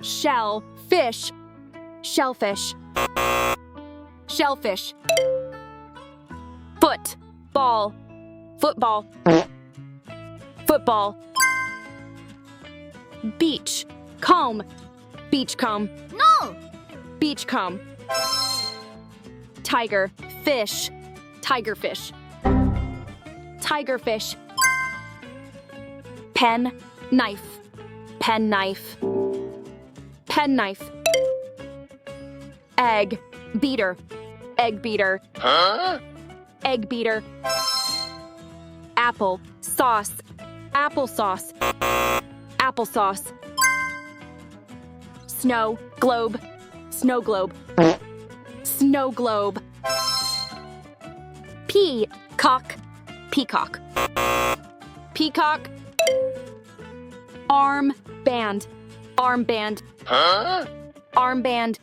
Shell, fish, shellfish. Shellfish. Foot, ball, football. Football. Beach, comb, beachcomb. No! Beachcomb. Tiger, fish, tigerfish. Tigerfish. Pen, knife, penknife. Penknife. Egg, beater, eggbeater. Eggbeater. Apple, sauce, applesauce. Applesauce. Snow, globe, snow globe. Snow globe. Peacock, peacock. Peacock. Armband, armband. Armband.